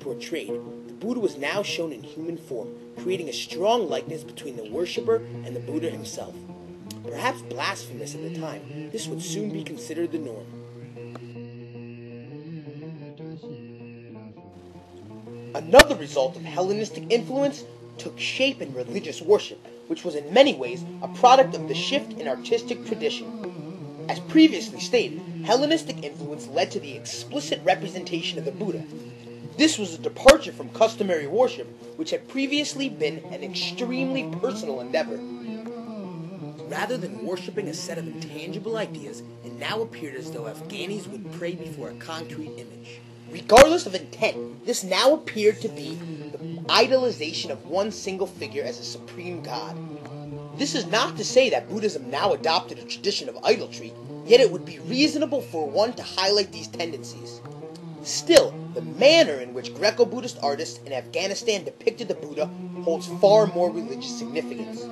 portrayed, the Buddha was now shown in human form, creating a strong likeness between the worshipper and the Buddha himself. Perhaps blasphemous at the time, this would soon be considered the norm. Another result of Hellenistic influence took shape in religious worship, which was in many ways a product of the shift in artistic tradition. As previously stated, Hellenistic influence led to the explicit representation of the Buddha. This was a departure from customary worship, which had previously been an extremely personal endeavor. Rather than worshipping a set of intangible ideas, it now appeared as though Afghanis would pray before a concrete image. Regardless of intent, this now appeared to be the idolization of one single figure as a supreme god. This is not to say that Buddhism now adopted a tradition of idolatry, yet it would be reasonable for one to highlight these tendencies. Still, the manner in which Greco-Buddhist artists in Afghanistan depicted the Buddha holds far more religious significance.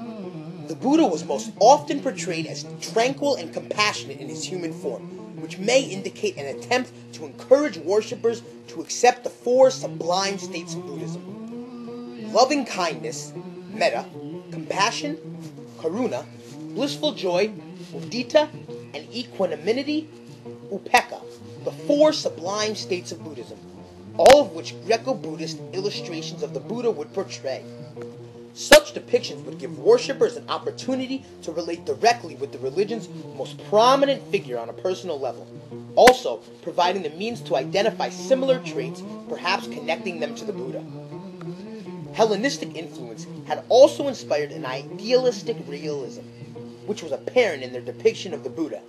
The Buddha was most often portrayed as tranquil and compassionate in his human form, which may indicate an attempt to encourage worshippers to accept the four sublime states of Buddhism: loving kindness, metta; compassion, karuna; blissful joy, mudita; and equanimity, upekkha, the four sublime states of Buddhism, all of which Greco-Buddhist illustrations of the Buddha would portray. Such depictions would give worshippers an opportunity to relate directly with the religion's most prominent figure on a personal level, also providing the means to identify similar traits, perhaps connecting them to the Buddha. Hellenistic influence had also inspired an idealistic realism, which was apparent in their depiction of the Buddha.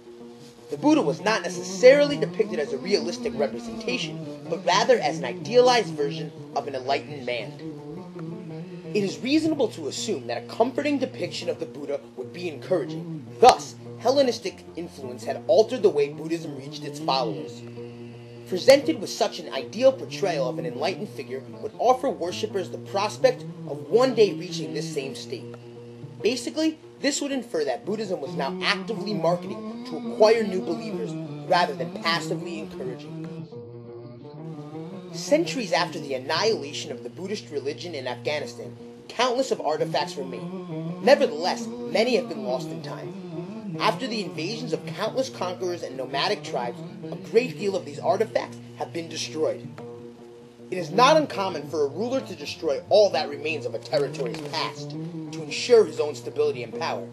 The Buddha was not necessarily depicted as a realistic representation, but rather as an idealized version of an enlightened man. It is reasonable to assume that a comforting depiction of the Buddha would be encouraging. Thus, Hellenistic influence had altered the way Buddhism reached its followers. Presented with such an ideal portrayal of an enlightened figure would offer worshippers the prospect of one day reaching this same state. Basically, this would infer that Buddhism was now actively marketing to acquire new believers, rather than passively encouraging. Centuries after the annihilation of the Buddhist religion in Afghanistan, countless of artifacts remain. Nevertheless, many have been lost in time. After the invasions of countless conquerors and nomadic tribes, a great deal of these artifacts have been destroyed. It is not uncommon for a ruler to destroy all that remains of a territory's past, to ensure his own stability and power.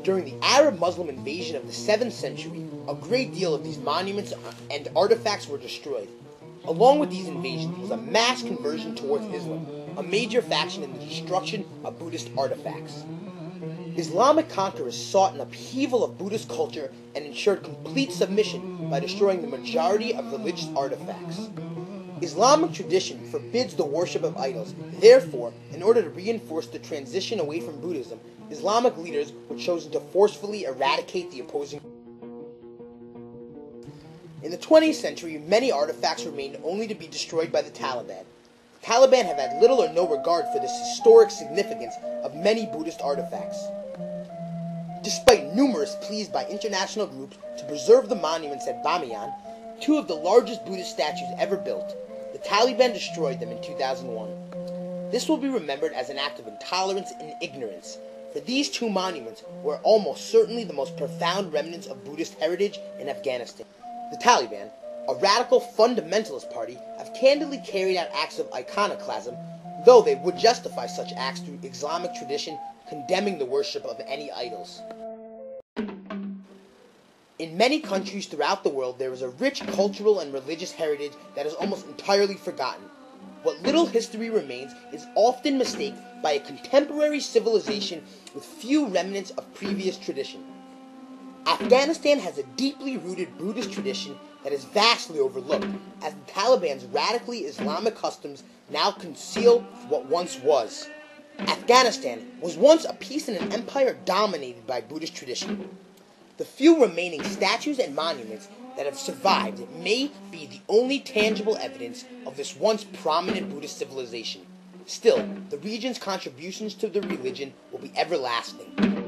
During the Arab-Muslim invasion of the 7th century, a great deal of these monuments and artifacts were destroyed. Along with these invasions was a mass conversion towards Islam, a major faction in the destruction of Buddhist artifacts. Islamic conquerors sought an upheaval of Buddhist culture and ensured complete submission by destroying the majority of religious artifacts. Islamic tradition forbids the worship of idols. Therefore, in order to reinforce the transition away from Buddhism, Islamic leaders were chosen to forcefully eradicate the opposing. In the 20th century, many artifacts remained only to be destroyed by the Taliban. The Taliban have had little or no regard for this historic significance of many Buddhist artifacts. Despite numerous pleas by international groups to preserve the monuments at Bamiyan, two of the largest Buddhist statues ever built, the Taliban destroyed them in 2001. This will be remembered as an act of intolerance and ignorance, for these two monuments were almost certainly the most profound remnants of Buddhist heritage in Afghanistan. The Taliban, a radical fundamentalist party, have candidly carried out acts of iconoclasm, though they would justify such acts through Islamic tradition condemning the worship of any idols. In many countries throughout the world, there is a rich cultural and religious heritage that is almost entirely forgotten. What little history remains is often mistaken by a contemporary civilization with few remnants of previous tradition. Afghanistan has a deeply rooted Buddhist tradition that is vastly overlooked, as the Taliban's radically Islamic customs now conceal what once was. Afghanistan was once a peace and an empire dominated by Buddhist tradition. The few remaining statues and monuments that have survived may be the only tangible evidence of this once prominent Buddhist civilization. Still, the region's contributions to the religion will be everlasting.